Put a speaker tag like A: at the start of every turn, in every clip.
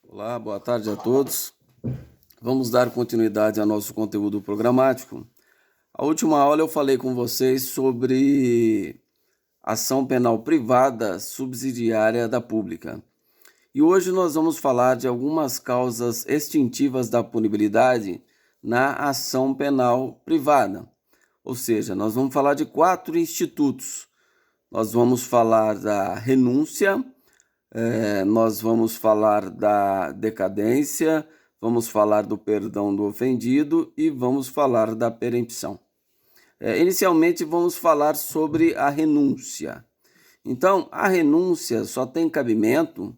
A: Olá, boa tarde a todos. Vamos dar continuidade ao nosso conteúdo programático. A última aula eu falei com vocês sobre ação penal privada subsidiária da pública. E hoje nós vamos falar de algumas causas extintivas da punibilidade na ação penal privada. Ou seja, nós vamos falar de 4 institutos. Nós vamos falar da renúncia, nós vamos falar da decadência, vamos falar do perdão do ofendido e vamos falar da perempção. Inicialmente, vamos falar sobre a renúncia. Então, a renúncia só tem cabimento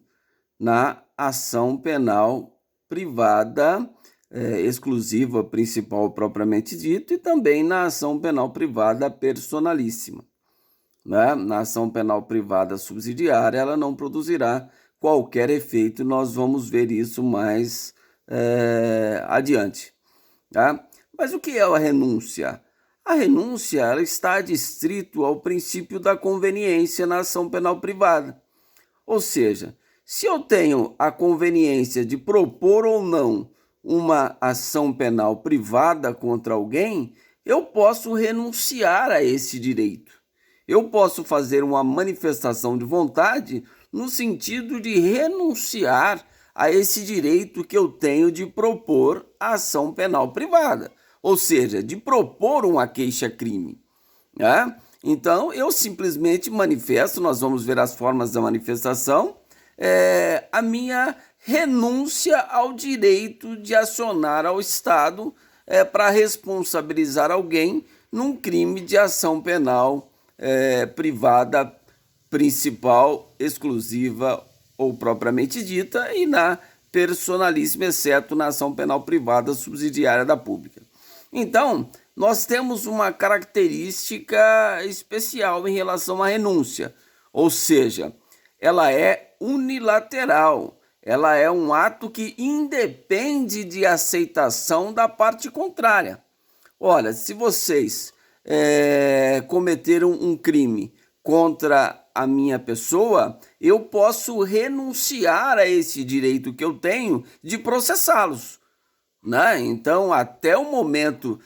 A: na ação penal privada, exclusiva, principal propriamente dito, e também na ação penal privada personalíssima. Né? Na ação penal privada subsidiária, ela não produzirá qualquer efeito, nós vamos ver isso mais adiante. Tá? Mas o que é a renúncia? A renúncia ela está adstrito ao princípio da conveniência na ação penal privada. Ou seja, se eu tenho a conveniência de propor ou não uma ação penal privada contra alguém, eu posso renunciar a esse direito. Eu posso fazer uma manifestação de vontade no sentido de renunciar a esse direito que eu tenho de propor a ação penal privada, ou seja, de propor uma queixa-crime. Né? Então, eu simplesmente manifesto, nós vamos ver as formas da manifestação, a minha renúncia ao direito de acionar ao Estado para responsabilizar alguém num crime de ação penal privada, principal, exclusiva ou propriamente dita, e na personalíssima, exceto na ação penal privada subsidiária da pública. Então, nós temos uma característica especial em relação à renúncia, ou seja, ela é unilateral, ela é um ato que independe de aceitação da parte contrária. Olha, se vocês cometeram um crime contra a minha pessoa, eu posso renunciar a esse direito que eu tenho de processá-los. Né? Então, até o momento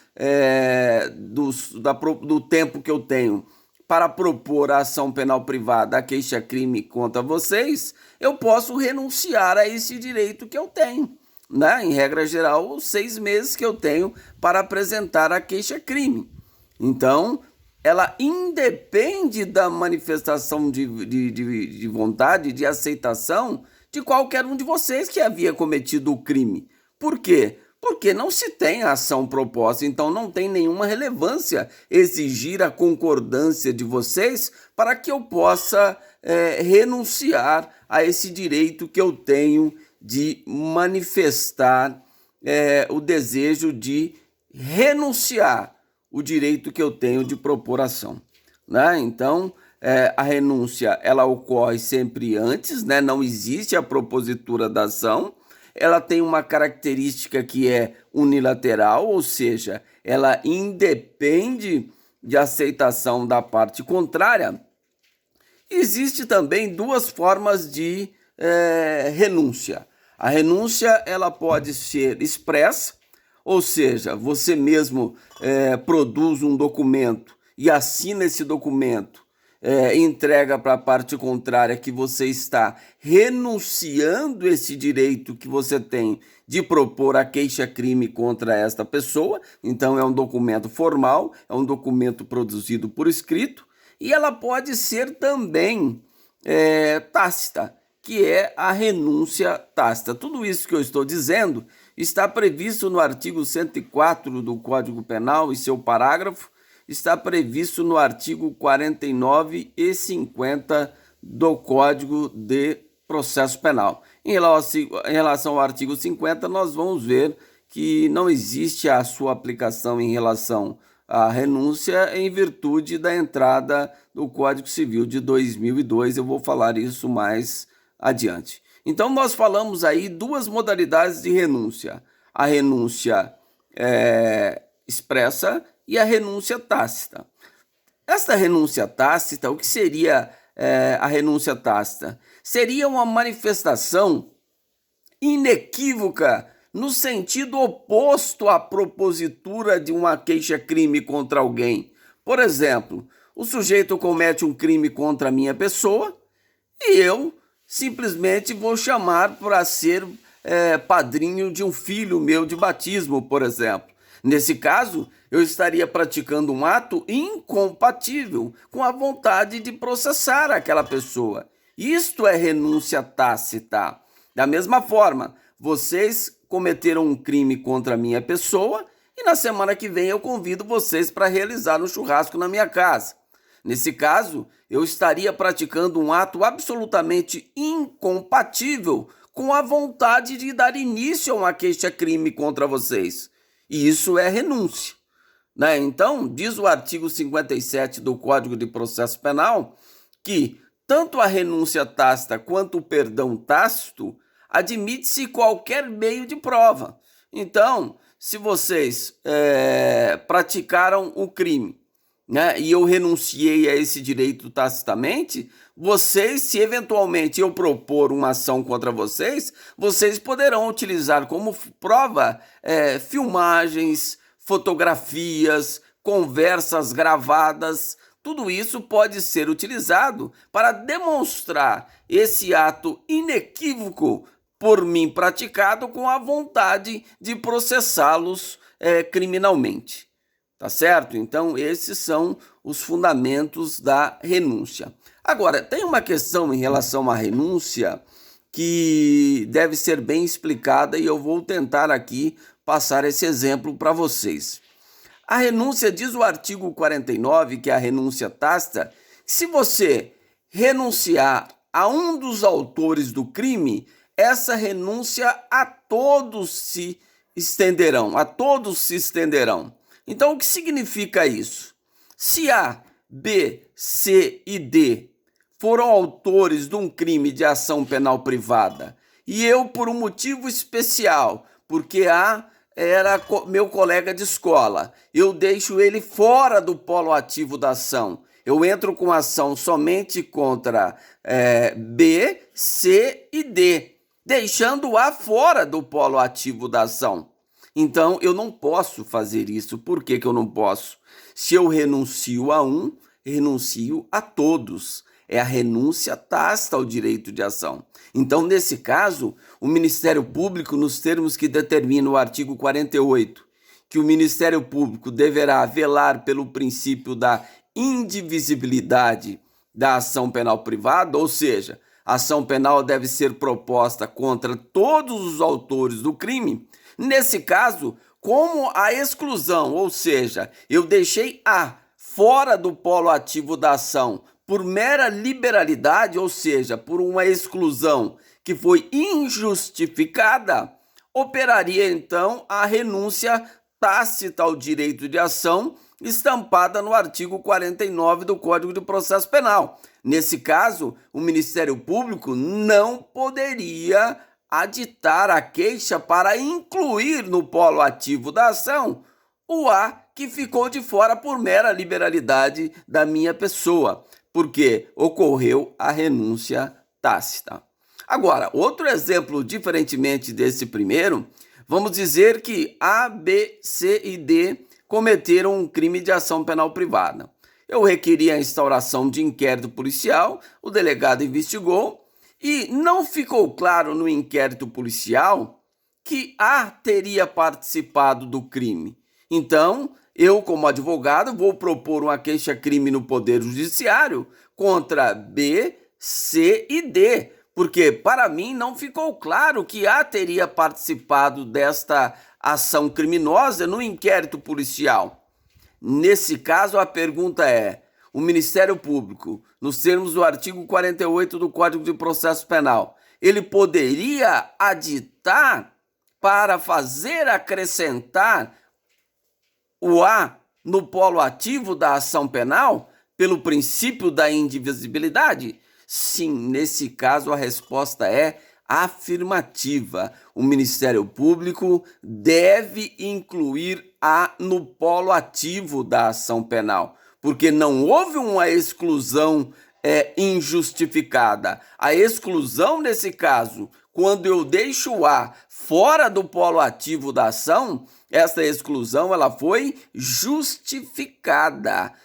A: do tempo que eu tenho para propor a ação penal privada, a queixa-crime contra vocês, eu posso renunciar a esse direito que eu tenho. Né? Em regra geral, os 6 meses que eu tenho para apresentar a queixa-crime. Então, ela independe da manifestação de vontade, de aceitação de qualquer um de vocês que havia cometido o crime. Por quê? Porque não se tem a ação proposta, então não tem nenhuma relevância exigir a concordância de vocês para que eu possa renunciar a esse direito que eu tenho de manifestar o desejo de renunciar o direito que eu tenho de propor ação. Né? Então, a renúncia ela ocorre sempre antes, né? Não existe a propositura da ação. Ela tem uma característica que é unilateral, ou seja, ela independe de aceitação da parte contrária. Existe também 2 formas de renúncia. A renúncia ela pode ser expressa, ou seja, você mesmo produz um documento e assina esse documento, entrega para a parte contrária que você está renunciando esse direito que você tem de propor a queixa-crime contra esta pessoa. Então é um documento formal, é um documento produzido por escrito, e ela pode ser também tácita, que é a renúncia tácita. Tudo isso que eu estou dizendo está previsto no artigo 104 do Código Penal e seu parágrafo, está previsto no artigo 49 e 50 do Código de Processo Penal. Em relação ao artigo 50, nós vamos ver que não existe a sua aplicação em relação à renúncia em virtude da entrada do Código Civil de 2002. Eu vou falar isso mais adiante. Então, nós falamos aí 2 modalidades de renúncia. A renúncia expressa e a renúncia tácita. Esta renúncia tácita, o que seria a renúncia tácita? Seria uma manifestação inequívoca no sentido oposto à propositura de uma queixa-crime contra alguém. Por exemplo, o sujeito comete um crime contra a minha pessoa e eu simplesmente vou chamar para ser padrinho de um filho meu de batismo, por exemplo. Nesse caso, eu estaria praticando um ato incompatível com a vontade de processar aquela pessoa. Isto é renúncia tácita. Da mesma forma, vocês cometeram um crime contra a minha pessoa e na semana que vem eu convido vocês para realizar um churrasco na minha casa. Nesse caso, eu estaria praticando um ato absolutamente incompatível com a vontade de dar início a uma queixa-crime contra vocês. E isso é renúncia, né? Então, diz o artigo 57 do Código de Processo Penal que tanto a renúncia tácita quanto o perdão tácito admite-se qualquer meio de prova. Então, se vocês praticaram o crime, né, e eu renunciei a esse direito tacitamente, vocês, se eventualmente eu propor uma ação contra vocês, vocês poderão utilizar como prova filmagens, fotografias, conversas gravadas. Tudo isso pode ser utilizado para demonstrar esse ato inequívoco por mim praticado com a vontade de processá-los criminalmente. Tá certo? Então, esses são os fundamentos da renúncia. Agora, tem uma questão em relação à renúncia que deve ser bem explicada e eu vou tentar aqui passar esse exemplo para vocês. A renúncia, diz o artigo 49, que é a renúncia tácita, que se você renunciar a um dos autores do crime, essa renúncia a todos se estenderão, Então, o que significa isso? Se A, B, C e D foram autores de um crime de ação penal privada e eu, por um motivo especial, porque A era meu colega de escola, eu deixo ele fora do polo ativo da ação. Eu entro com ação somente contra B, C e D, deixando A fora do polo ativo da ação. Então, eu não posso fazer isso. Por que eu não posso? Se eu renuncio a um, renuncio a todos. É a renúncia tácita ao direito de ação. Então, nesse caso, o Ministério Público, nos termos que determina o artigo 48, que o Ministério Público deverá velar pelo princípio da indivisibilidade da ação penal privada, ou seja, a ação penal deve ser proposta contra todos os autores do crime. Nesse caso, como a exclusão, ou seja, eu deixei A fora do polo ativo da ação por mera liberalidade, ou seja, por uma exclusão que foi injustificada, operaria então a renúncia tácita ao direito de ação estampada no artigo 49 do Código de Processo Penal. Nesse caso, o Ministério Público não poderia aditar a queixa para incluir no polo ativo da ação o A que ficou de fora por mera liberalidade da minha pessoa, porque ocorreu a renúncia tácita. Agora, outro exemplo diferentemente desse primeiro, vamos dizer que A, B, C e D cometeram um crime de ação penal privada. Eu requeri a instauração de inquérito policial, o delegado investigou, e não ficou claro no inquérito policial que A teria participado do crime. Então, eu, como advogado, vou propor uma queixa-crime no Poder Judiciário contra B, C e D, porque para mim não ficou claro que A teria participado desta ação criminosa no inquérito policial. Nesse caso, a pergunta é: o Ministério Público, nos termos do artigo 48 do Código de Processo Penal, ele poderia aditar para fazer acrescentar o A no polo ativo da ação penal pelo princípio da indivisibilidade? Sim, nesse caso a resposta é afirmativa. O Ministério Público deve incluir A no polo ativo da ação penal, porque não houve uma exclusão é injustificada. A exclusão, nesse caso, quando eu deixo o A fora do polo ativo da ação, essa exclusão ela foi justificada.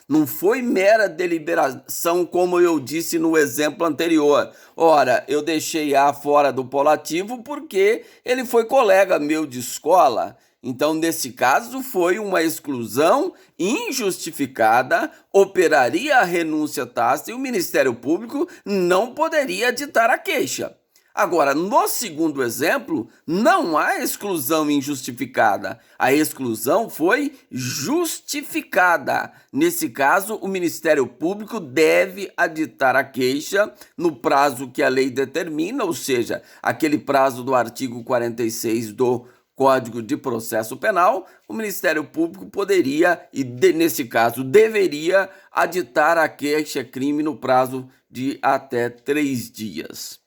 A: Não foi mera deliberação, como eu disse no exemplo anterior. Ora, eu deixei A fora do polo ativo porque ele foi colega meu de escola. Então, nesse caso, foi uma exclusão injustificada, operaria a renúncia tácita e o Ministério Público não poderia ditar a queixa. Agora, no segundo exemplo, não há exclusão injustificada. A exclusão foi justificada. Nesse caso, o Ministério Público deve aditar a queixa no prazo que a lei determina, ou seja, aquele prazo do artigo 46 do Código de Processo Penal. O Ministério Público poderia, e nesse caso deveria, aditar a queixa-crime no prazo de até 3 dias.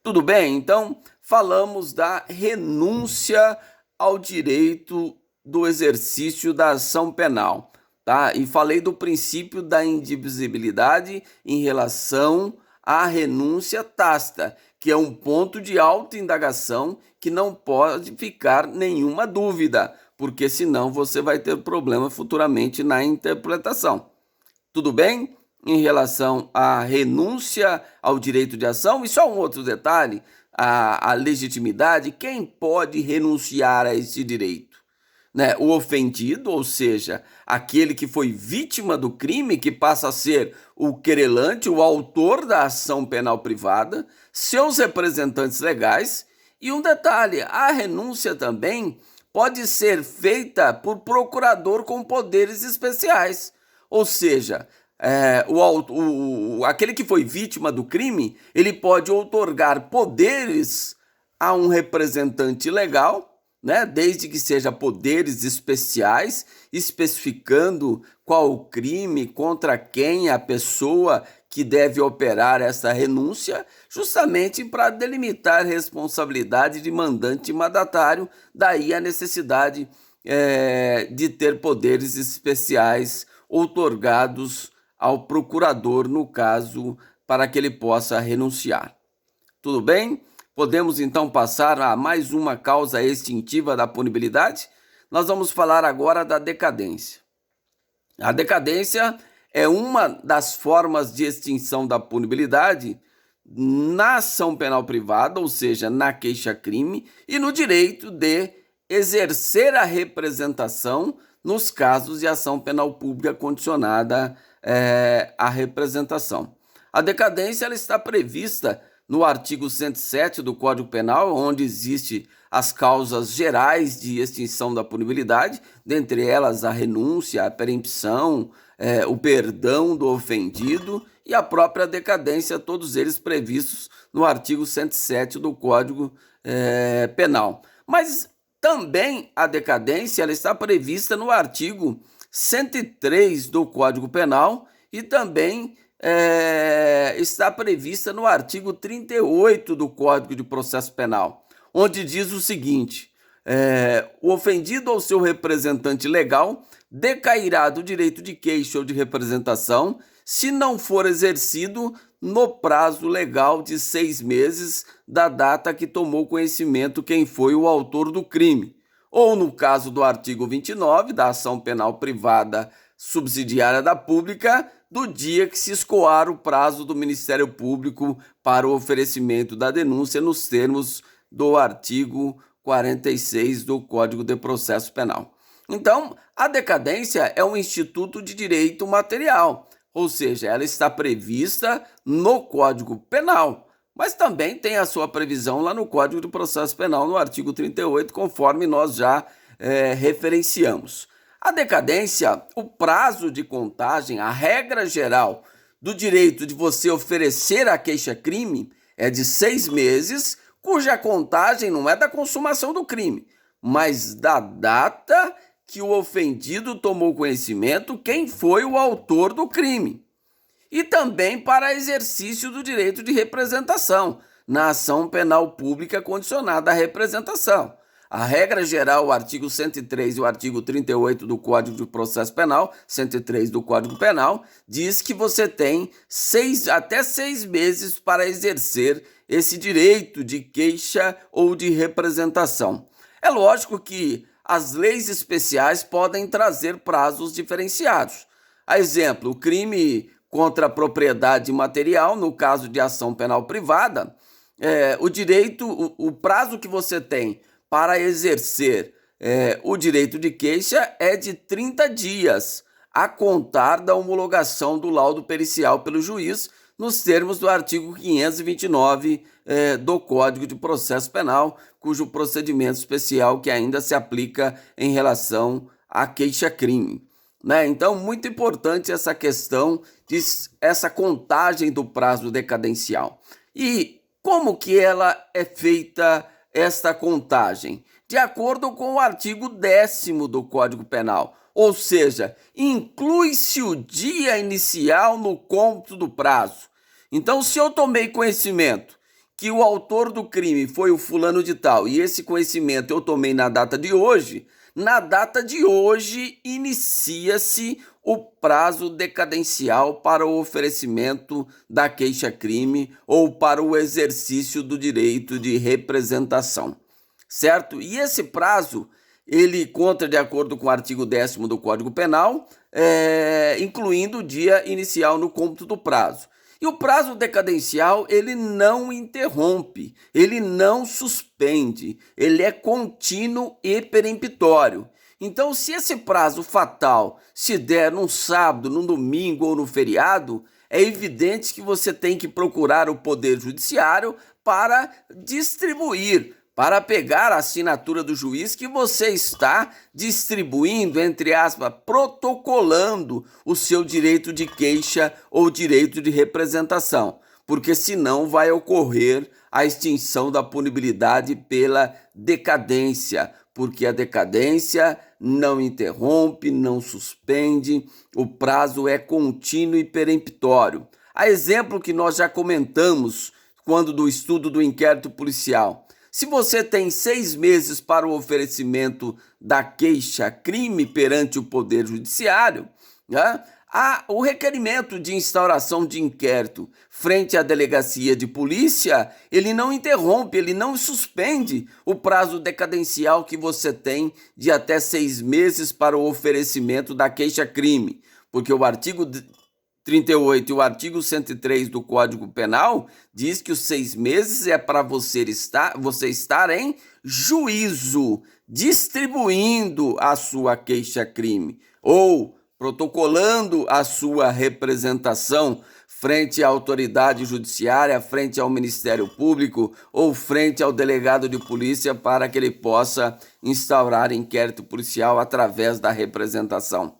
A: Tudo bem? Então, falamos da renúncia ao direito do exercício da ação penal, tá? E falei do princípio da indivisibilidade em relação à renúncia tácita, que é um ponto de autoindagação que não pode ficar nenhuma dúvida, porque senão você vai ter problema futuramente na interpretação. Tudo bem? Em relação à renúncia ao direito de ação, e só um outro detalhe, a legitimidade, quem pode renunciar a esse direito? Né? O ofendido, ou seja, aquele que foi vítima do crime, que passa a ser o querelante, o autor da ação penal privada, seus representantes legais, e um detalhe, a renúncia também pode ser feita por procurador com poderes especiais, ou seja, aquele que foi vítima do crime, ele pode outorgar poderes a um representante legal, né, desde que seja poderes especiais, especificando qual o crime, contra quem a pessoa que deve operar essa renúncia, justamente para delimitar responsabilidade de mandante e mandatário, daí a necessidade de ter poderes especiais outorgados ao procurador, no caso, para que ele possa renunciar. Tudo bem? Podemos então passar a mais uma causa extintiva da punibilidade? Nós vamos falar agora da decadência. A decadência é uma das formas de extinção da punibilidade na ação penal privada, ou seja, na queixa-crime, e no direito de exercer a representação nos casos de ação penal pública condicionada à representação. A decadência ela está prevista no artigo 107 do Código Penal, onde existe as causas gerais de extinção da punibilidade, dentre elas a renúncia, a perempção, o perdão do ofendido e a própria decadência, todos eles previstos no artigo 107 do Código Penal. Mas também a decadência ela está prevista no artigo 103 do Código Penal e também está prevista no artigo 38 do Código de Processo Penal, onde diz o seguinte: o ofendido ou seu representante legal decairá do direito de queixa ou de representação se não for exercido no prazo legal de 6 meses da data que tomou conhecimento quem foi o autor do crime, ou no caso do artigo 29 da ação penal privada subsidiária da pública, do dia que se escoar o prazo do Ministério Público para o oferecimento da denúncia nos termos do artigo 46 do Código de Processo Penal. Então, a decadência é um instituto de direito material, ou seja, ela está prevista no Código Penal, mas também tem a sua previsão lá no Código de Processo Penal, no artigo 38, conforme nós já referenciamos. A decadência, o prazo de contagem, a regra geral do direito de você oferecer a queixa-crime é de 6 meses, cuja contagem não é da consumação do crime, mas da data que o ofendido tomou conhecimento quem foi o autor do crime. E também para exercício do direito de representação, na ação penal pública condicionada à representação. A regra geral, o artigo 103 e o artigo 38 do Código de Processo Penal, 103 do Código Penal, diz que você tem até 6 meses para exercer esse direito de queixa ou de representação. É lógico que as leis especiais podem trazer prazos diferenciados. A exemplo, o crime contra a propriedade material, no caso de ação penal privada, o prazo que você tem para exercer o direito de queixa é de 30 dias, a contar da homologação do laudo pericial pelo juiz, nos termos do artigo 529 do Código de Processo Penal, cujo procedimento especial que ainda se aplica em relação à queixa-crime. Né? Então, muito importante essa questão essa contagem do prazo decadencial. E como que ela é feita, esta contagem? De acordo com o artigo 10º do Código Penal, ou seja, inclui-se o dia inicial no cômputo do prazo. Então, se eu tomei conhecimento que o autor do crime foi o fulano de tal, e esse conhecimento eu tomei na data de hoje inicia-se o prazo decadencial para o oferecimento da queixa-crime ou para o exercício do direito de representação, certo? E esse prazo, ele conta de acordo com o artigo 10º do Código Penal, incluindo o dia inicial no cômputo do prazo. E o prazo decadencial, ele não interrompe, ele não suspende, ele é contínuo e peremptório. Então, se esse prazo fatal se der num sábado, num domingo ou no feriado, é evidente que você tem que procurar o Poder Judiciário para distribuir, para pegar a assinatura do juiz que você está distribuindo, entre aspas, protocolando o seu direito de queixa ou direito de representação, porque senão vai ocorrer a extinção da punibilidade pela decadência, porque a decadência não interrompe, não suspende, o prazo é contínuo e peremptório. A exemplo que nós já comentamos quando do estudo do inquérito policial. Se você tem 6 meses para o oferecimento da queixa-crime perante o Poder Judiciário, né, o requerimento de instauração de inquérito frente à delegacia de polícia, ele não interrompe, ele não suspende o prazo decadencial que você tem de até 6 meses para o oferecimento da queixa-crime, porque o artigo 38 e o artigo 103 do Código Penal diz que os 6 meses é para você estar em juízo, distribuindo a sua queixa-crime ou protocolando a sua representação frente à autoridade judiciária, frente ao Ministério Público ou frente ao delegado de polícia para que ele possa instaurar inquérito policial através da representação.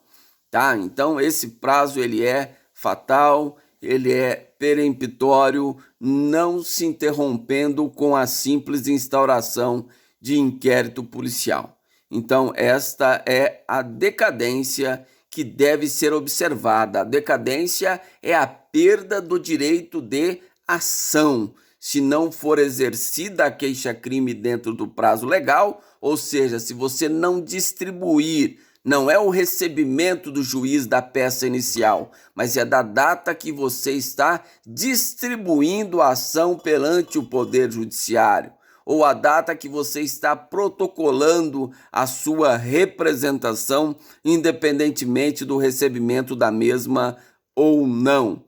A: Tá? Então, esse prazo ele é fatal, ele é peremptório, não se interrompendo com a simples instauração de inquérito policial. Então, esta é a decadência que deve ser observada. A decadência é a perda do direito de ação, se não for exercida a queixa-crime dentro do prazo legal, ou seja, se você não distribuir. Não é o recebimento do juiz da peça inicial, mas é da data que você está distribuindo a ação perante o Poder Judiciário, ou a data que você está protocolando a sua representação, independentemente do recebimento da mesma ou não.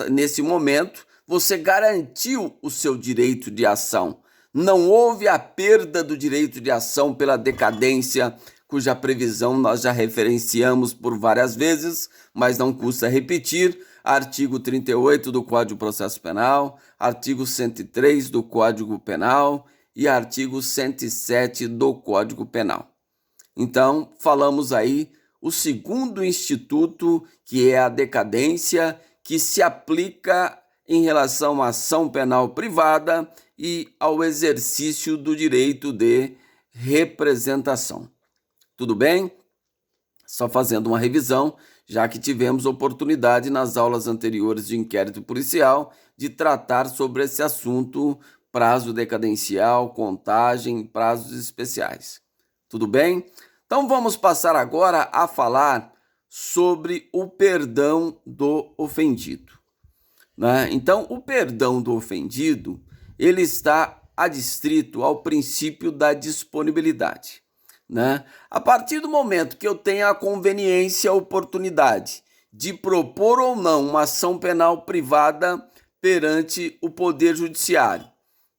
A: Nesse momento, você garantiu o seu direito de ação. Não houve a perda do direito de ação pela decadência, cuja previsão nós já referenciamos por várias vezes, mas não custa repetir, artigo 38 do Código de Processo Penal, artigo 103 do Código Penal e artigo 107 do Código Penal. Então, falamos aí o segundo instituto, que é a decadência, que se aplica em relação à ação penal privada e ao exercício do direito de representação. Tudo bem? Só fazendo uma revisão, já que tivemos oportunidade nas aulas anteriores de inquérito policial de tratar sobre esse assunto prazo decadencial, contagem, prazos especiais. Tudo bem? Então vamos passar agora a falar sobre o perdão do ofendido, né? Então, o perdão do ofendido, ele está adstrito ao princípio da disponibilidade, né? A partir do momento que eu tenho a conveniência, a oportunidade de propor ou não uma ação penal privada perante o Poder Judiciário,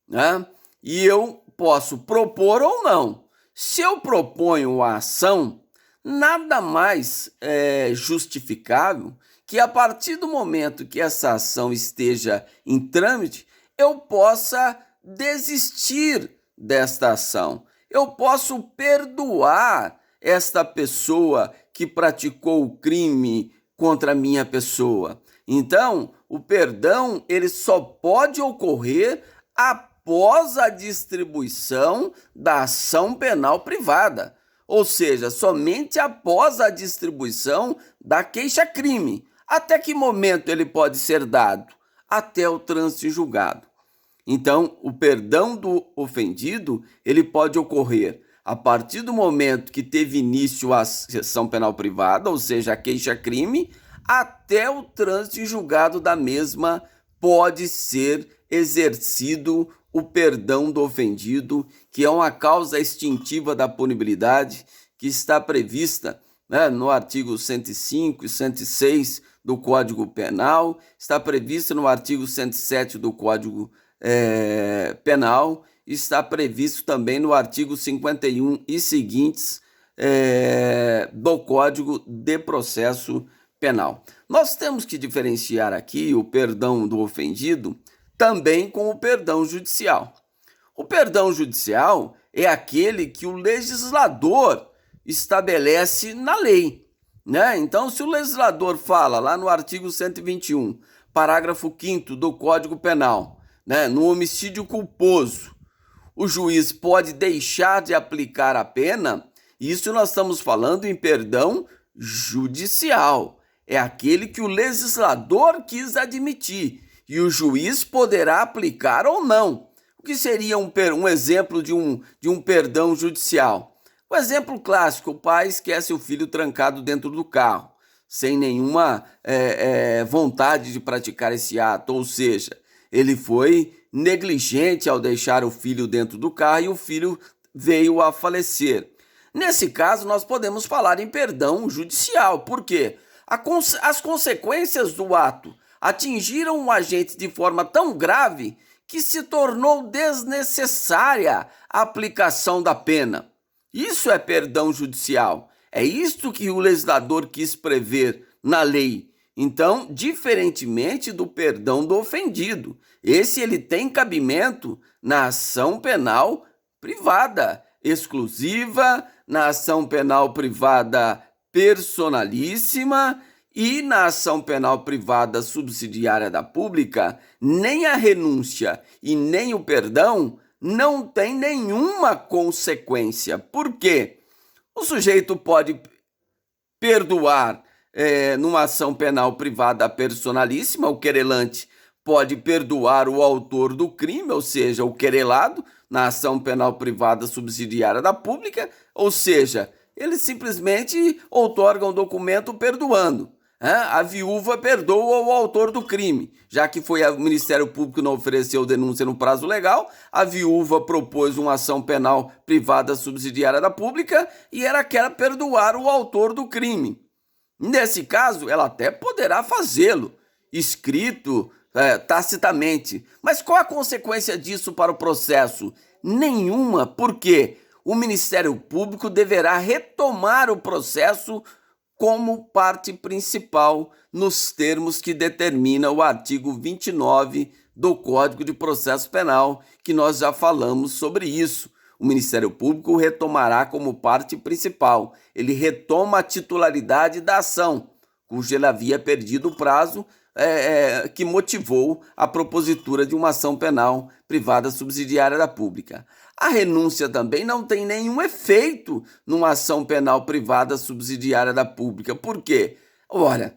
A: né? E eu posso propor ou não. Se eu proponho a ação, nada mais é justificável que a partir do momento que essa ação esteja em trâmite, eu possa desistir desta ação. Eu posso perdoar esta pessoa que praticou o crime contra a minha pessoa. Então, o perdão ele só pode ocorrer após a distribuição da ação penal privada, ou seja, somente após a distribuição da queixa-crime. Até que momento ele pode ser dado? Até o trânsito em julgado. Então, o perdão do ofendido, ele pode ocorrer a partir do momento que teve início a ação penal privada, ou seja, a queixa-crime, até o trânsito em julgado da mesma pode ser exercido o perdão do ofendido, que é uma causa extintiva da punibilidade que está prevista, né, no artigo 105 e 106 do Código Penal, está prevista no artigo 107 do Código Penal, está previsto também no artigo 51 e seguintes do Código de Processo Penal. Nós temos que diferenciar aqui o perdão do ofendido também com o perdão judicial. O perdão judicial é aquele que o legislador estabelece na lei, né? Então, se o legislador fala lá no artigo 121, parágrafo 5º do Código Penal, né, no homicídio culposo, o juiz pode deixar de aplicar a pena, isso nós estamos falando em perdão judicial. É aquele que o legislador quis admitir e o juiz poderá aplicar ou não. O que seria um exemplo de um perdão judicial? O exemplo clássico: o pai esquece o filho trancado dentro do carro, sem nenhuma vontade de praticar esse ato, ou seja, ele foi negligente ao deixar o filho dentro do carro e o filho veio a falecer. Nesse caso, nós podemos falar em perdão judicial. Por quê? As consequências do ato atingiram o agente de forma tão grave que se tornou desnecessária a aplicação da pena. Isso é perdão judicial. É isto que o legislador quis prever na lei. Então, diferentemente do perdão do ofendido, esse ele tem cabimento na ação penal privada exclusiva, na ação penal privada personalíssima e na ação penal privada subsidiária da pública. Nem a renúncia e nem o perdão não tem nenhuma consequência. Por quê? O sujeito pode perdoar numa ação penal privada personalíssima, o querelante pode perdoar o autor do crime, ou seja, o querelado, na ação penal privada subsidiária da pública, ou seja, ele simplesmente outorga um documento perdoando. A viúva perdoa o autor do crime, já que o Ministério Público não ofereceu denúncia no prazo legal, a viúva propôs uma ação penal privada subsidiária da pública e ela quer perdoar o autor do crime. Nesse caso, ela até poderá fazê-lo, escrito tacitamente. Mas qual a consequência disso para o processo? Nenhuma, porque o Ministério Público deverá retomar o processo como parte principal nos termos que determina o artigo 29 do Código de Processo Penal, que nós já falamos sobre isso. O Ministério Público retomará como parte principal. Ele retoma a titularidade da ação, cujo ele havia perdido o prazo que motivou a propositura de uma ação penal privada subsidiária da pública. A renúncia também não tem nenhum efeito numa ação penal privada subsidiária da pública. Por quê? Ora,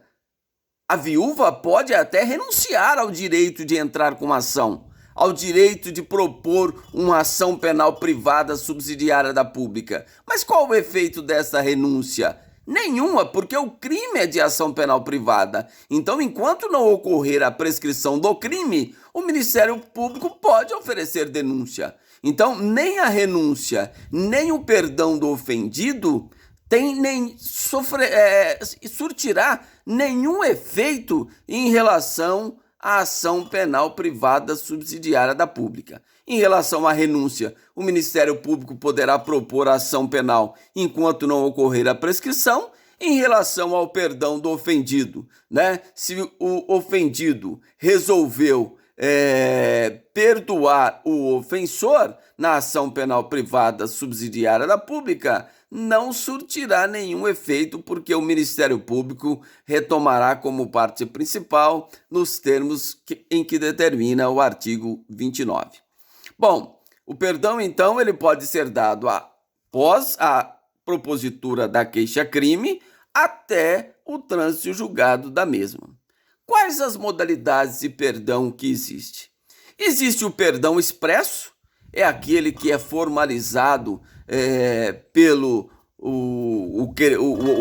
A: a viúva pode até renunciar ao direito de entrar com a ação, ao direito de propor uma ação penal privada subsidiária da pública. Mas qual o efeito dessa renúncia? Nenhuma, porque o crime é de ação penal privada. Então, enquanto não ocorrer a prescrição do crime, o Ministério Público pode oferecer denúncia. Então, nem a renúncia, nem o perdão do ofendido surtirá nenhum efeito em relação à ação penal privada subsidiária da pública. Em relação à renúncia, o Ministério Público poderá propor a ação penal enquanto não ocorrer a prescrição. Em relação ao perdão do ofendido, né? Se o ofendido resolveu perdoar o ofensor na ação penal privada subsidiária da pública, não surtirá nenhum efeito, porque o Ministério Público retomará como parte principal nos termos em que determina o artigo 29. Bom, o perdão, então, ele pode ser dado após a propositura da queixa-crime até o trânsito julgado da mesma. Quais as modalidades de perdão que existe? Existe o perdão expresso, é aquele que é formalizado pelo o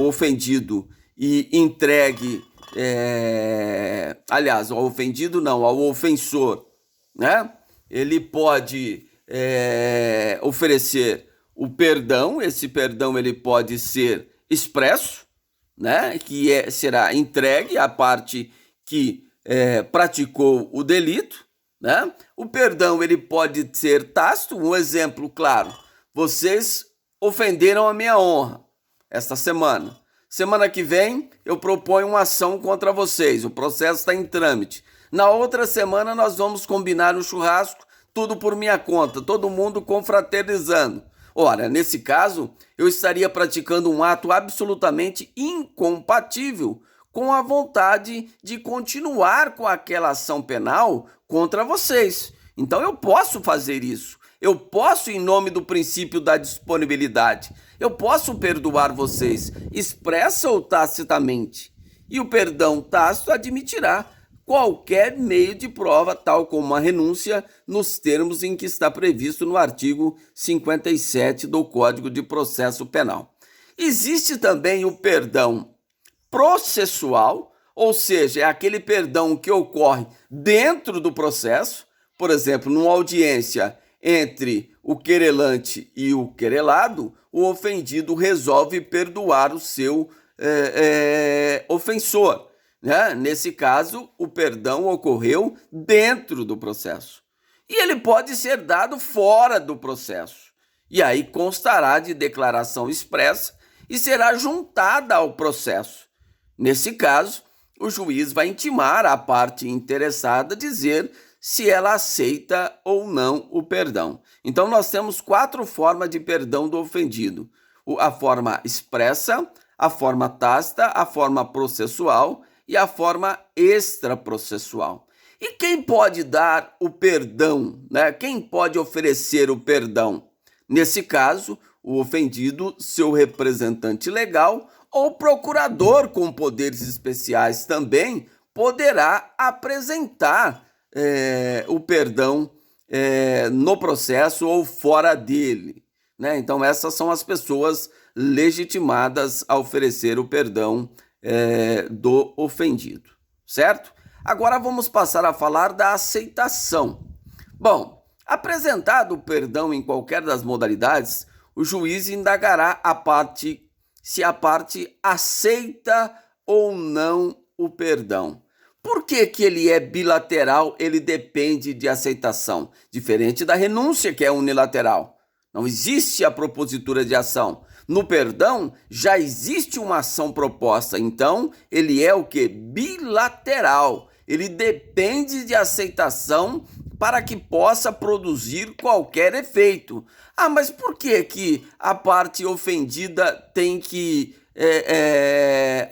A: ofendido e entregue, ao ofendido não, ao ofensor, né? Ele pode oferecer o perdão, esse perdão ele pode ser expresso, né? Que será entregue à parte que praticou o delito, né? O perdão ele pode ser tácito. Um exemplo claro: vocês ofenderam a minha honra esta semana. Semana que vem eu proponho uma ação contra vocês, o processo está em trâmite. Na outra semana nós vamos combinar um churrasco, tudo por minha conta, todo mundo confraternizando. Ora, nesse caso, eu estaria praticando um ato absolutamente incompatível com a vontade de continuar com aquela ação penal contra vocês. Então eu posso fazer isso. Eu posso, em nome do princípio da disponibilidade, eu posso perdoar vocês, expressa ou tacitamente. E o perdão tácito admitirá qualquer meio de prova, tal como a renúncia, nos termos em que está previsto no artigo 57 do Código de Processo Penal. Existe também o perdão processual, ou seja, é aquele perdão que ocorre dentro do processo. Por exemplo, numa audiência entre o querelante e o querelado, o ofendido resolve perdoar o seu ofensor. Né? Nesse caso, o perdão ocorreu dentro do processo. E ele pode ser dado fora do processo. E aí constará de declaração expressa e será juntada ao processo. Nesse caso, o juiz vai intimar a parte interessada a dizer se ela aceita ou não o perdão. Então, nós temos 4 formas de perdão do ofendido: a forma expressa, a forma tácita, a forma processual e a forma extraprocessual. E quem pode dar o perdão, né? Quem pode oferecer o perdão? Nesse caso, o ofendido, seu representante legal ou procurador com poderes especiais também poderá apresentar o perdão no processo ou fora dele, né? Então essas são as pessoas legitimadas a oferecer o perdão do ofendido, certo? Agora vamos passar a falar da aceitação. Bom, apresentado o perdão em qualquer das modalidades, o juiz indagará se a parte aceita ou não o perdão. Por que ele é bilateral? Ele depende de aceitação, diferente da renúncia, que é unilateral. Não existe a propositura de ação. No perdão, já existe uma ação proposta, então ele é o quê? Bilateral. Ele depende de aceitação para que possa produzir qualquer efeito. Ah, mas por que a parte ofendida tem que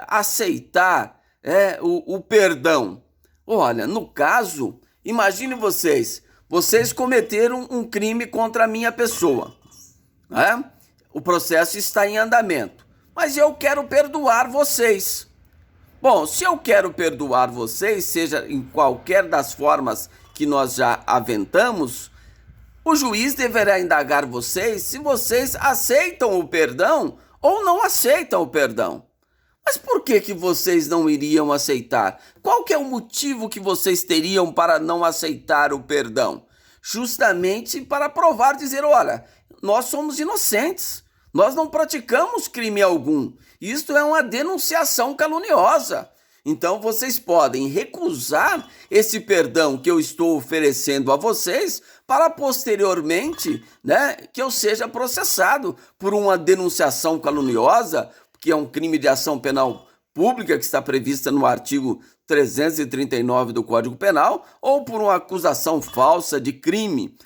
A: aceitar o perdão? Olha, no caso, imagine vocês cometeram um crime contra a minha pessoa, né? O processo está em andamento, mas eu quero perdoar vocês. Bom, se eu quero perdoar vocês, seja em qualquer das formas que nós já aventamos, o juiz deverá indagar vocês se vocês aceitam o perdão ou não aceitam o perdão. Mas por que vocês não iriam aceitar? Qual que é o motivo que vocês teriam para não aceitar o perdão? Justamente para provar, dizer, olha, nós somos inocentes, nós não praticamos crime algum. Isto é uma denunciação caluniosa. Então vocês podem recusar esse perdão que eu estou oferecendo a vocês para posteriormente, que eu seja processado por uma denunciação caluniosa, que é um crime de ação penal pública que está prevista no artigo 339 do Código Penal, ou por uma acusação falsa de crime,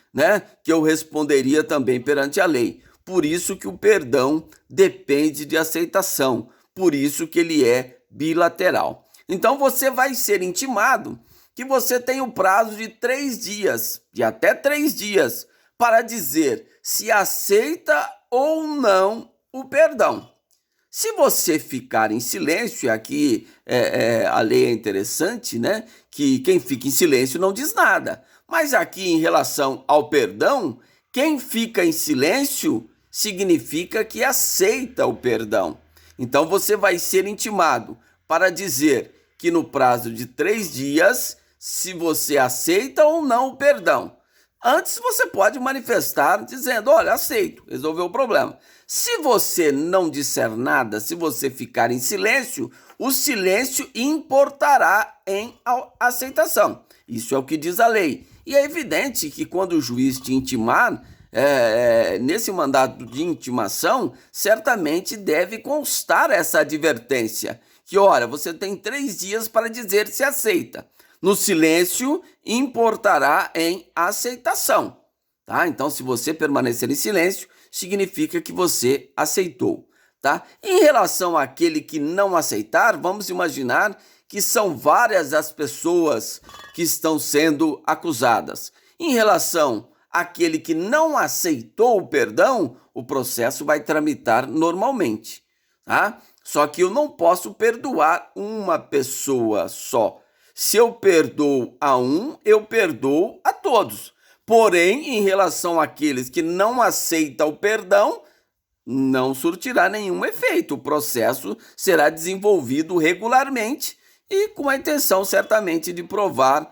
A: que eu responderia também perante a lei. Por isso que o perdão depende de aceitação, por isso que ele é bilateral. Então você vai ser intimado que você tem o prazo de 3 dias, de até 3 dias, para dizer se aceita ou não o perdão. Se você ficar em silêncio, e aqui a lei é interessante, que quem fica em silêncio não diz nada. Mas aqui em relação ao perdão, quem fica em silêncio significa que aceita o perdão. Então você vai ser intimado para dizer que no prazo de 3 dias, se você aceita ou não o perdão. Antes você pode manifestar dizendo, olha, aceito, resolveu o problema. Se você não disser nada, se você ficar em silêncio, o silêncio importará em aceitação. Isso é o que diz a lei. E é evidente que quando o juiz te intimar, nesse mandato de intimação, certamente deve constar essa advertência. Que, olha, você tem 3 dias para dizer se aceita. No silêncio, importará em aceitação. Tá? Então, se você permanecer em silêncio, significa que você aceitou. Tá? Em relação àquele que não aceitar, vamos imaginar que são várias as pessoas que estão sendo acusadas. Em relação àquele que não aceitou o perdão, o processo vai tramitar normalmente. Tá? Só que eu não posso perdoar uma pessoa só. Se eu perdoo a um, eu perdoo a todos. Porém, em relação àqueles que não aceitam o perdão, não surtirá nenhum efeito. O processo será desenvolvido regularmente e com a intenção, certamente, de provar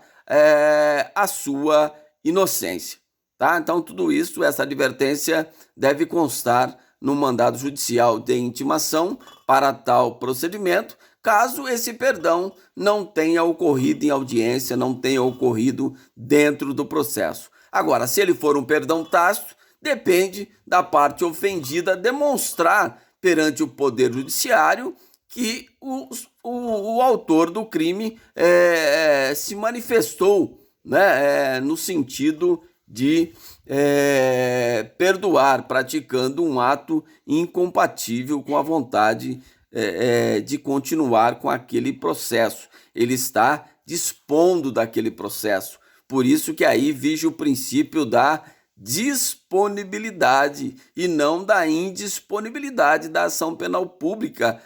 A: a sua inocência. Tá? Então, tudo isso, essa advertência deve constar no mandado judicial de intimação para tal procedimento, caso esse perdão não tenha ocorrido em audiência, não tenha ocorrido dentro do processo. Agora, se ele for um perdão tácito, depende da parte ofendida demonstrar perante o Poder Judiciário que o autor do crime se manifestou no sentido de perdoar, praticando um ato incompatível com a vontade de continuar com aquele processo. Ele está dispondo daquele processo. Por isso que aí vige o princípio da disponibilidade e não da indisponibilidade da ação penal pública,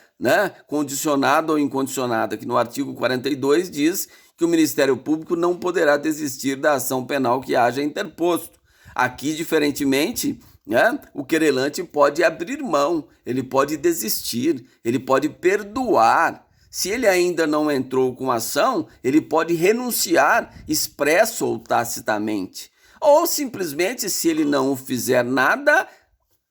A: condicionada ou incondicionada, que no artigo 42 diz que o Ministério Público não poderá desistir da ação penal que haja interposto. Aqui, diferentemente, o querelante pode abrir mão, ele pode desistir, ele pode perdoar. Se ele ainda não entrou com ação, ele pode renunciar expresso ou tacitamente. Ou simplesmente, se ele não fizer nada,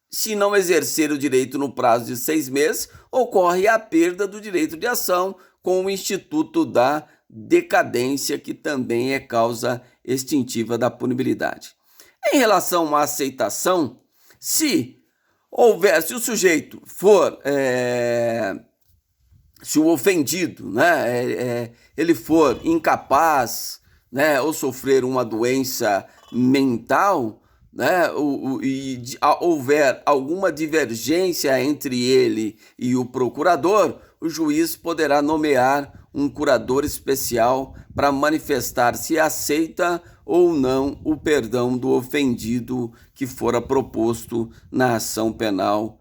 A: se não exercer o direito no prazo de 6 meses, ocorre a perda do direito de ação com o Instituto da Decadência, que também é causa extintiva da punibilidade. Em relação à aceitação, se o sujeito for, se o ofendido, ele for incapaz, ou sofrer uma doença mental, e houver alguma divergência entre ele e o procurador, o juiz poderá nomear um curador especial para manifestar se aceita ou não o perdão do ofendido que fora proposto na ação penal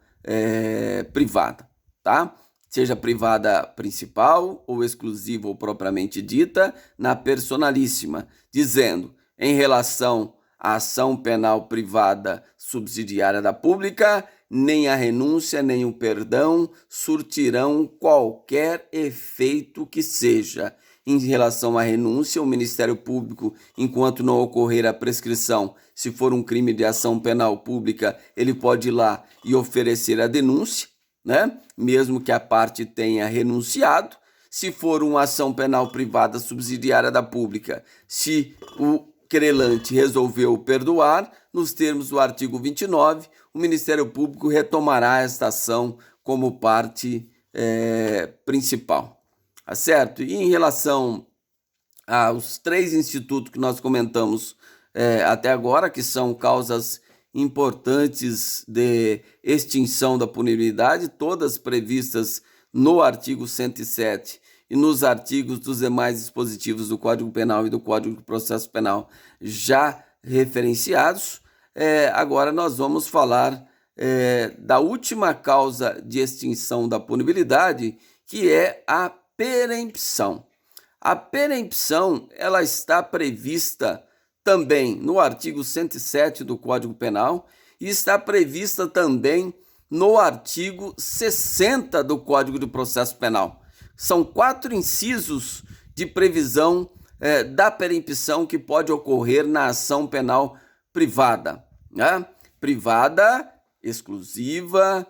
A: privada, tá? seja privada principal ou exclusiva ou propriamente dita, na personalíssima, dizendo, em relação à ação penal privada subsidiária da pública, nem a renúncia nem o perdão surtirão qualquer efeito que seja. Em relação à renúncia, o Ministério Público, enquanto não ocorrer a prescrição, se for um crime de ação penal pública, ele pode ir lá e oferecer a denúncia, né? Mesmo que a parte tenha renunciado. Se for uma ação penal privada subsidiária da pública, se o querelante resolveu perdoar, nos termos do artigo 29, o Ministério Público retomará esta ação como parte principal. Tá certo? E em relação aos 3 institutos que nós comentamos até agora, que são causas importantes de extinção da punibilidade, todas previstas no artigo 107 e nos artigos dos demais dispositivos do Código Penal e do Código de Processo Penal já referenciados. Agora nós vamos falar da última causa de extinção da punibilidade, que é a perempção. A perempção, ela está prevista também no artigo 107 do Código Penal e está prevista também no artigo 60 do Código de Processo Penal. São 4 incisos de previsão da perempção que pode ocorrer na ação penal privada, né? Privada, exclusiva,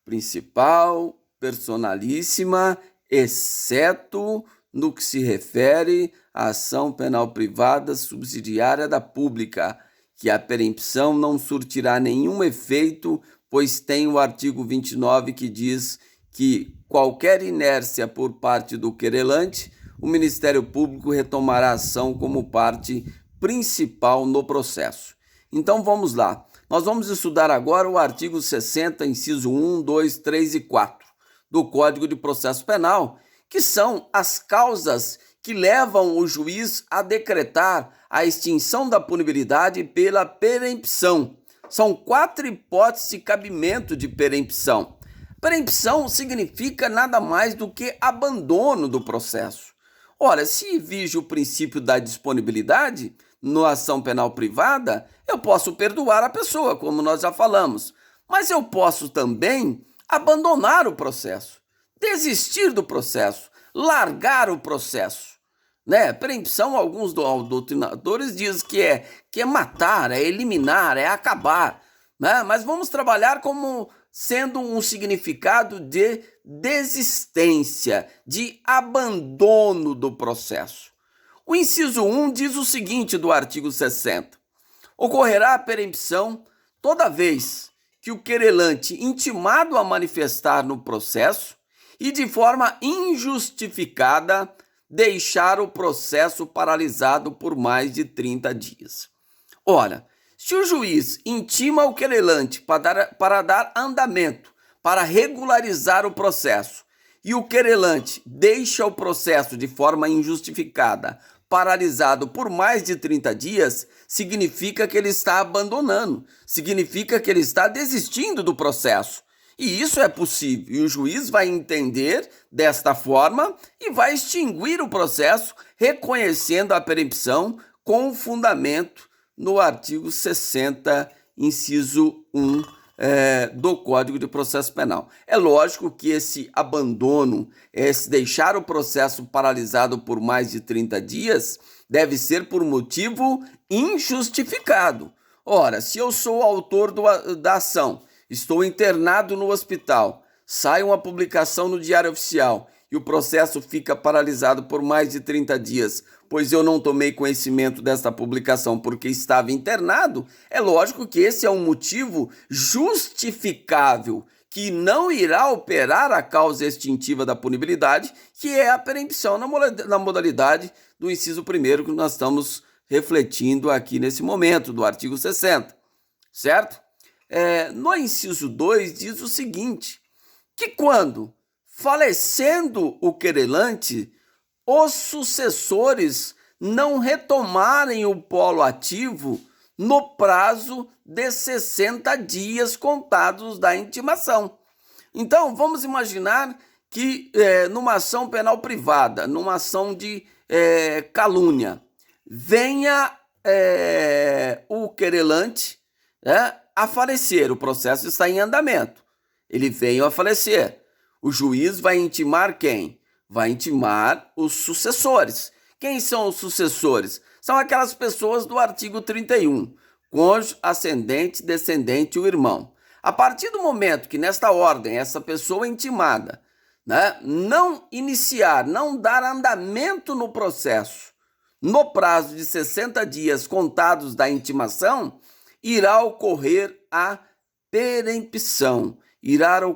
A: principal, personalíssima, exceto no que se refere à ação penal privada subsidiária da pública, que a perempção não surtirá nenhum efeito, pois tem o artigo 29 que diz que qualquer inércia por parte do querelante, o Ministério Público retomará a ação como parte principal no processo. Então vamos lá. Nós vamos estudar agora o artigo 60, inciso 1, 2, 3 e 4 do Código de Processo Penal, que são as causas que levam o juiz a decretar a extinção da punibilidade pela perempção. São 4 hipóteses de cabimento de perempção. Perempção significa nada mais do que abandono do processo. Ora, se vige o princípio da disponibilidade na ação penal privada, eu posso perdoar a pessoa, como nós já falamos, mas eu posso também abandonar o processo, desistir do processo, largar o processo, né? Perempção, alguns doutrinadores dizem que é matar, é eliminar, é acabar, né? Mas vamos trabalhar como sendo um significado de desistência, de abandono do processo. O inciso 1 diz o seguinte do artigo 60. Ocorrerá a perempção toda vez que o querelante intimado a manifestar no processo e de forma injustificada deixar o processo paralisado por mais de 30 dias. Ora, se o juiz intima o querelante para dar andamento, para regularizar o processo, e o querelante deixa o processo de forma injustificada, paralisado por mais de 30 dias, significa que ele está abandonando, significa que ele está desistindo do processo. E isso é possível, e o juiz vai entender desta forma e vai extinguir o processo, reconhecendo a perempção com fundamento no artigo 60, inciso 1 do Código de Processo Penal. É lógico que esse abandono, esse deixar o processo paralisado por mais de 30 dias, deve ser por motivo injustificado. Ora, se eu sou o autor da ação, estou internado no hospital, sai uma publicação no Diário Oficial e o processo fica paralisado por mais de 30 dias, pois eu não tomei conhecimento desta publicação porque estava internado, é lógico que esse é um motivo justificável que não irá operar a causa extintiva da punibilidade, que é a perempção na modalidade do inciso 1º que nós estamos refletindo aqui nesse momento, do artigo 60, certo? No inciso 2 diz o seguinte, que quando falecendo o querelante, os sucessores não retomarem o polo ativo no prazo de 60 dias contados da intimação. Então, vamos imaginar que numa ação penal privada, numa ação de calúnia, venha o querelante a falecer, o processo está em andamento, ele veio a falecer. O juiz vai intimar quem? Vai intimar os sucessores. Quem são os sucessores? São aquelas pessoas do artigo 31, cônjuge, ascendente, descendente e o irmão. A partir do momento que nesta ordem essa pessoa intimada, não iniciar, não dar andamento no processo, no prazo de 60 dias contados da intimação, irá ocorrer a perempção, irá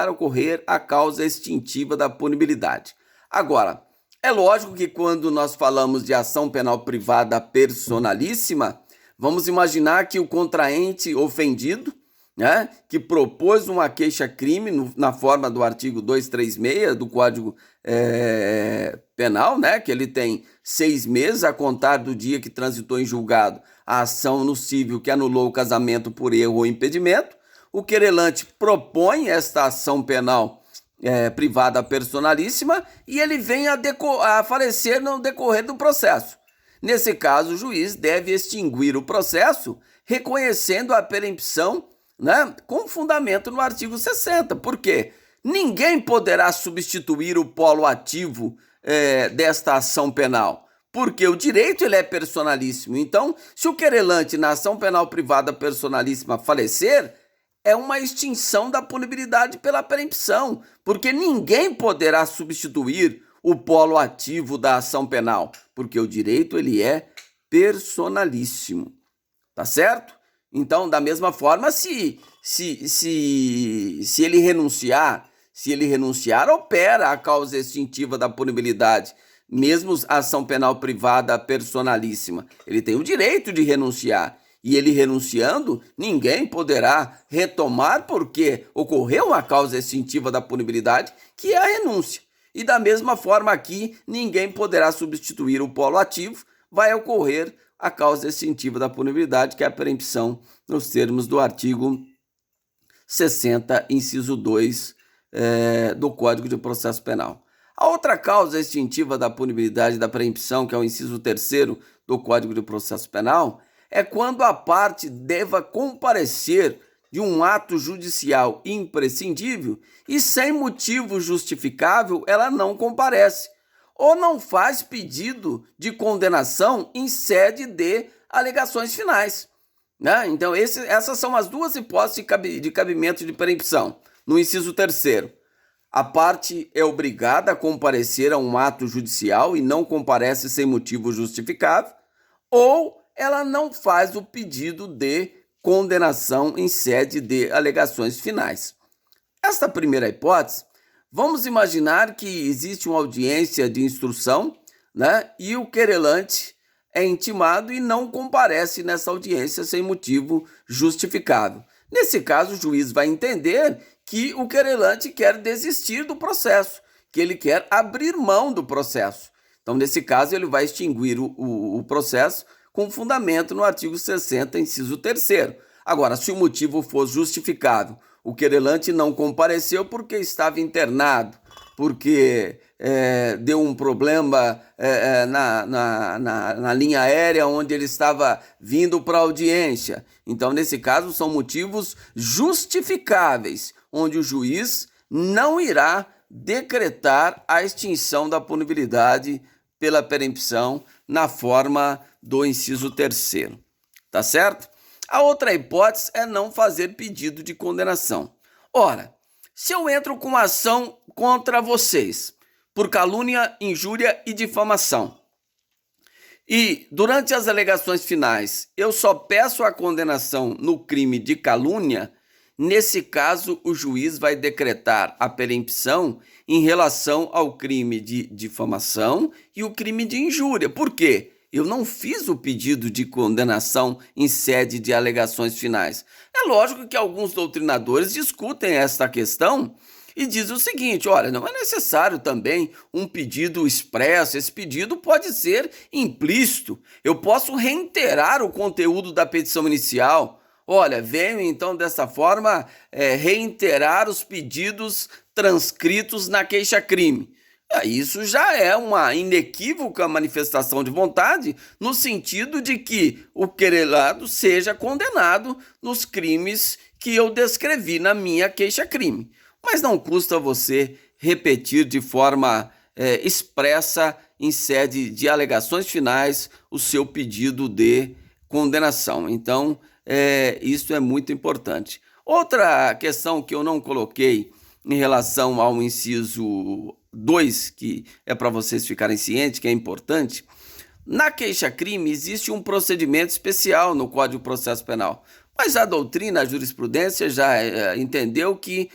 A: ocorrer a causa extintiva da punibilidade. Agora, é lógico que quando nós falamos de ação penal privada personalíssima, vamos imaginar que o contraente ofendido, que propôs uma queixa-crime na forma do artigo 236 do Código Penal, que ele tem 6 meses a contar do dia que transitou em julgado a ação no cível que anulou o casamento por erro ou impedimento. O querelante propõe esta ação penal privada personalíssima e ele vem a falecer no decorrer do processo. Nesse caso, o juiz deve extinguir o processo reconhecendo a perempção com fundamento no artigo 60. Por quê? Ninguém poderá substituir o polo ativo desta ação penal, porque o direito ele é personalíssimo. Então, se o querelante na ação penal privada personalíssima falecer, é uma extinção da punibilidade pela perempção, porque ninguém poderá substituir o polo ativo da ação penal, porque o direito ele é personalíssimo. Tá certo? Então, da mesma forma, se ele renunciar, opera a causa extintiva da punibilidade, mesmo a ação penal privada personalíssima. Ele tem o direito de renunciar. E ele renunciando, ninguém poderá retomar porque ocorreu uma causa extintiva da punibilidade, que é a renúncia. E da mesma forma aqui, ninguém poderá substituir o polo ativo, vai ocorrer a causa extintiva da punibilidade, que é a perempção nos termos do artigo 60, inciso 2 do Código de Processo Penal. A outra causa extintiva da punibilidade da perempção, que é o inciso 3º do Código de Processo Penal, é quando a parte deva comparecer de um ato judicial imprescindível e sem motivo justificável ela não comparece ou não faz pedido de condenação em sede de alegações finais. Então, essas são as duas hipóteses de cabimento de perempção. No inciso 3º, a parte é obrigada a comparecer a um ato judicial e não comparece sem motivo justificável, ou ela não faz o pedido de condenação em sede de alegações finais. Esta primeira hipótese, vamos imaginar que existe uma audiência de instrução, e o querelante é intimado e não comparece nessa audiência sem motivo justificável. Nesse caso, o juiz vai entender que o querelante quer desistir do processo, que ele quer abrir mão do processo. Então, nesse caso, ele vai extinguir o processo com fundamento no artigo 60, inciso 3º. Agora, se o motivo for justificável, o querelante não compareceu porque estava internado, porque deu um problema na linha aérea onde ele estava vindo para a audiência. Então, nesse caso, são motivos justificáveis, onde o juiz não irá decretar a extinção da punibilidade pela perempção na forma do inciso 3º. Tá certo? A outra hipótese é não fazer pedido de condenação. Ora, se eu entro com ação contra vocês por calúnia, injúria e difamação, e durante as alegações finais eu só peço a condenação no crime de calúnia, nesse caso o juiz vai decretar a perempção em relação ao crime de difamação e o crime de injúria. Por quê? Eu não fiz o pedido de condenação em sede de alegações finais. É lógico que alguns doutrinadores discutem esta questão e dizem o seguinte: olha, não é necessário também um pedido expresso, esse pedido pode ser implícito. Eu posso reiterar o conteúdo da petição inicial, Olha, venho então dessa forma reiterar os pedidos transcritos na queixa-crime. Isso já é uma inequívoca manifestação de vontade, no sentido de que o querelado seja condenado nos crimes que eu descrevi na minha queixa-crime. Mas não custa você repetir de forma expressa, em sede de alegações finais, o seu pedido de condenação. Então, isso é muito importante. Outra questão que eu não coloquei em relação ao inciso 2, que é para vocês ficarem cientes, que é importante, na queixa-crime existe um procedimento especial no Código de Processo Penal, mas a doutrina, a jurisprudência já entendeu que,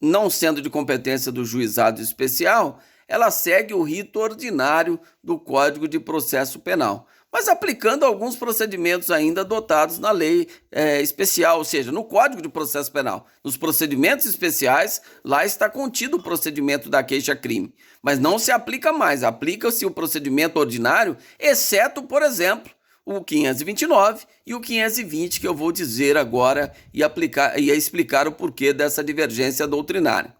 A: não sendo de competência do juizado especial, ela segue o rito ordinário do Código de Processo Penal, mas aplicando alguns procedimentos ainda adotados na lei especial, ou seja, no Código de Processo Penal. Nos procedimentos especiais, lá está contido o procedimento da queixa-crime, mas não se aplica mais, aplica-se o procedimento ordinário, exceto, por exemplo, o 529 e o 520, que eu vou dizer agora e explicar o porquê dessa divergência doutrinária.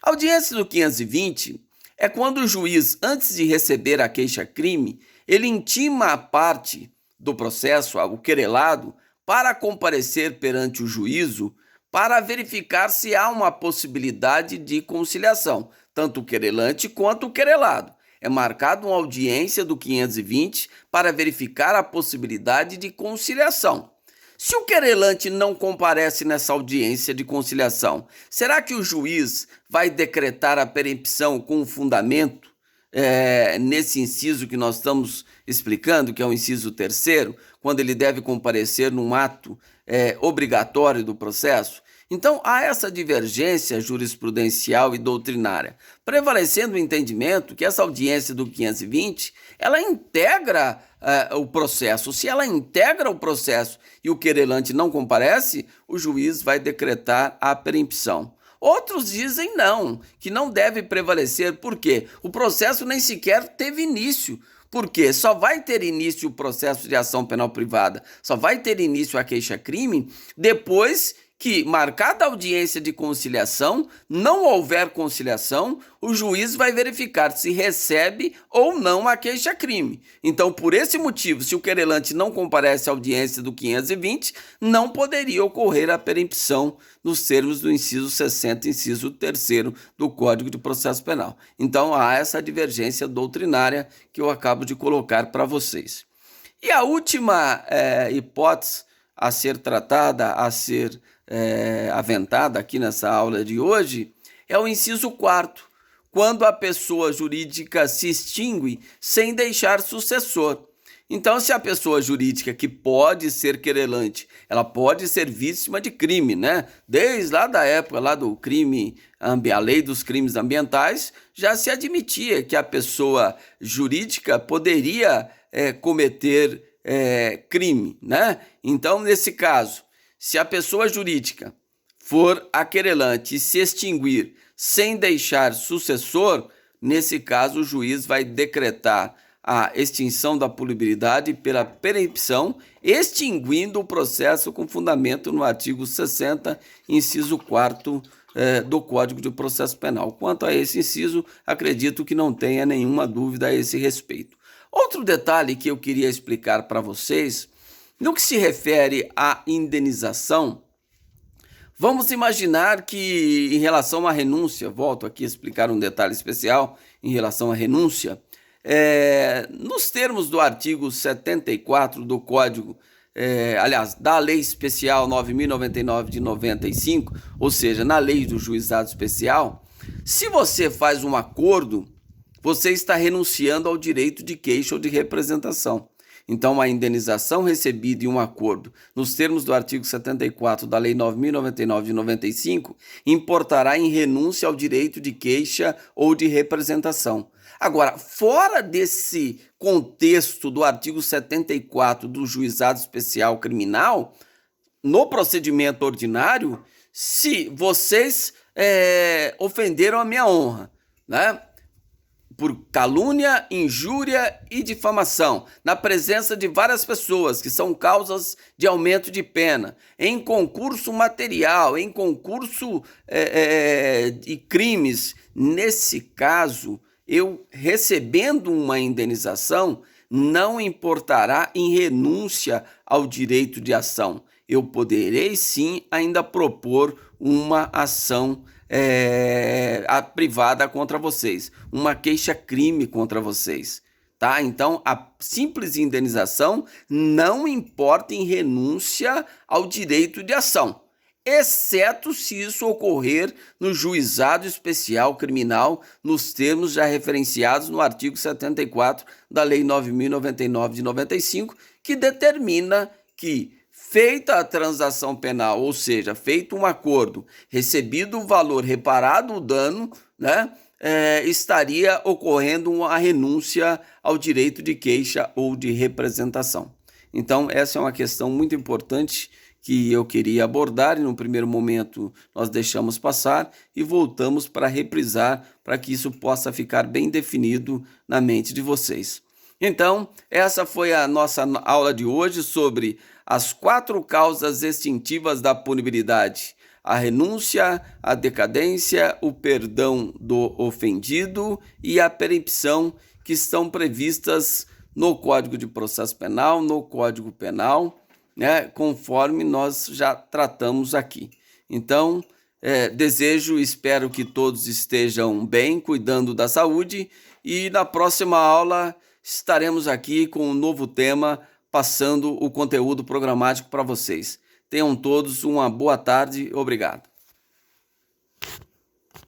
A: A audiência do 520 é quando o juiz, antes de receber a queixa-crime, ele intima a parte do processo, o querelado, para comparecer perante o juízo para verificar se há uma possibilidade de conciliação, tanto o querelante quanto o querelado. É marcada uma audiência do 520 para verificar a possibilidade de conciliação. Se o querelante não comparece nessa audiência de conciliação, será que o juiz vai decretar a perempção com fundamento nesse inciso que nós estamos explicando, que é o inciso 3º, quando ele deve comparecer num ato obrigatório do processo? Então, há essa divergência jurisprudencial e doutrinária, prevalecendo o entendimento que essa audiência do 520, ela integra o processo. Se ela integra o processo e o querelante não comparece, o juiz vai decretar a perempção. Outros dizem não, que não deve prevalecer, porque o processo nem sequer teve início. Porque só vai ter início o processo de ação penal privada, só vai ter início a queixa-crime depois que, marcada a audiência de conciliação, não houver conciliação, o juiz vai verificar se recebe ou não a queixa-crime. Então, por esse motivo, se o querelante não comparece à audiência do 520, não poderia ocorrer a perempção nos termos do inciso 60, inciso 3º do Código de Processo Penal. Então, há essa divergência doutrinária que eu acabo de colocar para vocês. E a última hipótese a ser tratada, a ser aventada aqui nessa aula de hoje, é o inciso 4º, quando a pessoa jurídica se extingue sem deixar sucessor. Então, se a pessoa jurídica que pode ser querelante, ela pode ser vítima de crime, né? Desde lá da época lá do crime, a lei dos crimes ambientais, já se admitia que a pessoa jurídica poderia cometer crime, né? Então, nesse caso, se a pessoa jurídica for a querelante e se extinguir sem deixar sucessor, nesse caso o juiz vai decretar a extinção da punibilidade pela perempção, extinguindo o processo com fundamento no artigo 60, inciso 4º do Código de Processo Penal. Quanto a esse inciso, acredito que não tenha nenhuma dúvida a esse respeito. Outro detalhe que eu queria explicar para vocês, no que se refere à indenização, vamos imaginar que em relação à renúncia, volto aqui a explicar um detalhe especial em relação à renúncia, nos termos do artigo 74 do Código, da Lei Especial 9.099 de 95, ou seja, na Lei do Juizado Especial, se você faz um acordo, você está renunciando ao direito de queixa ou de representação. Então, a indenização recebida em um acordo, nos termos do artigo 74 da Lei 9.099 de 95, importará em renúncia ao direito de queixa ou de representação. Agora, fora desse contexto do artigo 74 do Juizado Especial Criminal, no procedimento ordinário, se vocês ofenderam a minha honra, né? por calúnia, injúria e difamação, na presença de várias pessoas, que são causas de aumento de pena, em concurso material, em concurso de crimes. Nesse caso, eu recebendo uma indenização, não importará em renúncia ao direito de ação. Eu poderei sim ainda propor uma ação privada contra vocês, uma queixa-crime contra vocês, tá? Então, a simples indenização não importa em renúncia ao direito de ação, exceto se isso ocorrer no juizado especial criminal, nos termos já referenciados no artigo 74 da Lei 9.099 de 95, que determina que, feita a transação penal, ou seja, feito um acordo, recebido o valor, reparado o dano, né, estaria ocorrendo uma renúncia ao direito de queixa ou de representação. Então, essa é uma questão muito importante que eu queria abordar e no primeiro momento nós deixamos passar e voltamos para reprisar para que isso possa ficar bem definido na mente de vocês. Então, essa foi a nossa aula de hoje sobre as 4 causas extintivas da punibilidade: a renúncia, a decadência, o perdão do ofendido e a perempção, que estão previstas no Código de Processo Penal, no Código Penal, né, conforme nós já tratamos aqui. Então, desejo e espero que todos estejam bem, cuidando da saúde, e na próxima aula estaremos aqui com um novo tema, passando o conteúdo programático para vocês. Tenham todos uma boa tarde. Obrigado.